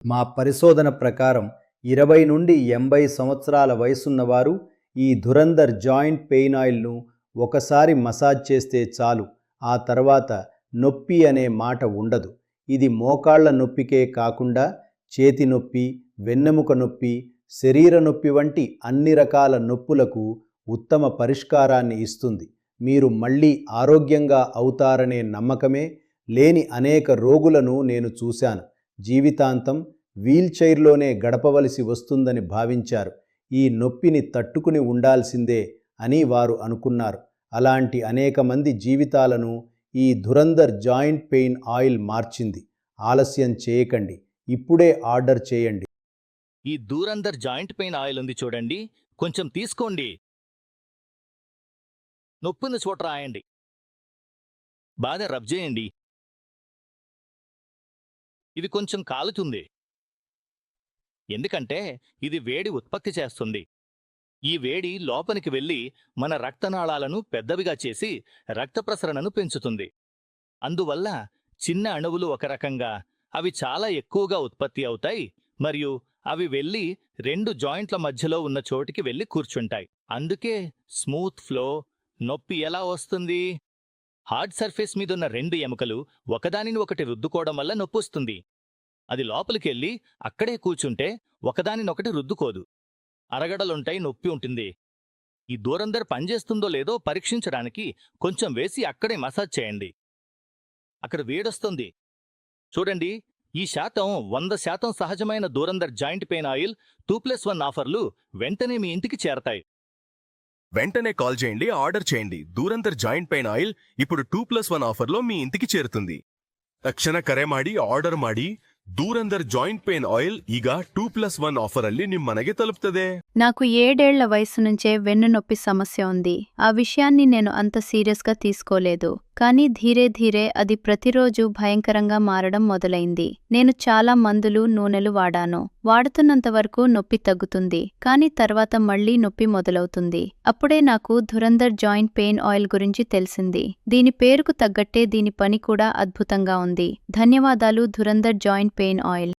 మా పరిశోధన ప్రకారం 20 నుండి 80 సంవత్సరాల వయసున్నవారు ఈ ధురంధర్ జాయింట్ పెయిన్ ఆయిల్ను ఒకసారి మసాజ్ చేస్తే చాలు, ఆ తర్వాత నొప్పి అనే మాట ఉండదు. ఇది మోకాళ్ల నొప్పికే కాకుండా చేతి నొప్పి, వెన్నెముక నొప్పి, శరీర నొప్పి వంటి అన్ని రకాల నొప్పులకు ఉత్తమ పరిష్కారాన్ని ఇస్తుంది. మీరు మళ్ళీ ఆరోగ్యంగా అవుతారనే నమ్మకమే లేని అనేక రోగులను నేను చూశాను. జీవితాంతం వీల్చైర్లోనే గడపవలసి వస్తుందని భావించారు. ఈ నొప్పిని తట్టుకుని ఉండాల్సిందే అని వారు అనుకున్నారు. అలాంటి అనేక మంది జీవితాలను ఈ ధురంధర్ జాయింట్ పెయిన్ ఆయిల్ మార్చింది. ఆలస్యం చేయకండి, ఇప్పుడే ఆర్డర్ చేయండి. ఈ ధురంధర్ జాయింట్ పెయిన్ ఆయిల్ ఉంది చూడండి, కొంచెం తీసుకోండి. నొప్పిన చోట రాయండి, బాగా రబ్ చేయండి. ఇది కొంచెం కాలుతుంది, ఎందుకంటే ఇది వేడి ఉత్పత్తి చేస్తుంది. ఈ వేడి లోపలికి వెళ్లి మన రక్తనాళాలను పెద్దవిగా చేసి రక్త ప్రసరణను పెంచుతుంది. అందువల్ల చిన్న అణువులు ఒక రకంగా అవి చాలా ఎక్కువగా ఉత్పత్తి అవుతాయి మరియు అవి వెళ్లి రెండు జాయింట్ల మధ్యలో ఉన్న చోటికి వెళ్లి కూర్చుంటాయి. అందుకే స్మూత్ ఫ్లో. నొప్పి ఎలా వస్తుంది? హార్డ్ సర్ఫేస్ మీదున్న రెండు ఎముకలు ఒకదానిని ఒకటి రుద్దుకోవడం వల్ల నొప్పొస్తుంది. అది లోపలికెళ్ళి అక్కడే కూర్చుంటే ఒకదానినొకటి రుద్దుకోదు, అరగడలుంటాయి, నొప్పి ఉంటుంది. ఈ ధురంధర్ పనిచేస్తుందో లేదో పరీక్షించడానికి కొంచెం వేసి అక్కడే మసాజ్ చేయండి. అక్కడ వేడొస్తుంది చూడండి. ఈ శాతం 100% సహజమైన ధురంధర్ జాయింట్ పెయిన్ ఆయిల్ 2+1 ఆఫర్లు వెంటనే మీ ఇంటికి చేరతాయి. వెంటనే కాల్ చేయండి, ఆర్డర్ చేయండి. ಧುರಂಧರ್ ಜಾಯಿಂಟ್ ಪೇನ್ ಆಯಿಲ್ ఇప్పుడు 2+1 ఆఫర్లో మీ ఇంటికి చేరుతుంది. ತಕ್ಷಣ ಕರೆ ಮಾಡಿ ಆರ್ಡರ್ ಮಾಡಿ. ಧುರಂಧರ್ ಜಾಯಿಂಟ್ ಪೇನ್ ಆಯಿಲ್ ಈಗ 2+1 ఆఫర్ ಅಲ್ಲಿ ನಿಮ್ಮ ಮನೆಗೆ ತಲುపుತ್ತದೆ. నాకు 7 ఏళ్ల వయసు నుంచే వెన్నునొప్పి సమస్య ఉంది. ఆ విషయాన్ని నేను అంత సీరియస్గా తీసుకోలేదు. కానీ ధీరే ధీరే అది ప్రతిరోజు భయంకరంగా మారడం మొదలైంది. నేను చాలా మందులు, నూనెలు వాడాను. వాడుతున్నంతవరకు నొప్పి తగ్గుతుంది, కానీ తర్వాత మళ్లీ నొప్పి మొదలవుతుంది. అప్పుడే నాకు ధురంధర్ జాయింట్ పెయిన్ ఆయిల్ గురించి తెలిసింది. దీని పేరుకు తగ్గట్టే దీని పని కూడా అద్భుతంగా ఉంది. ధన్యవాదాలు ధురంధర్ జాయింట్ పెయిన్ ఆయిల్.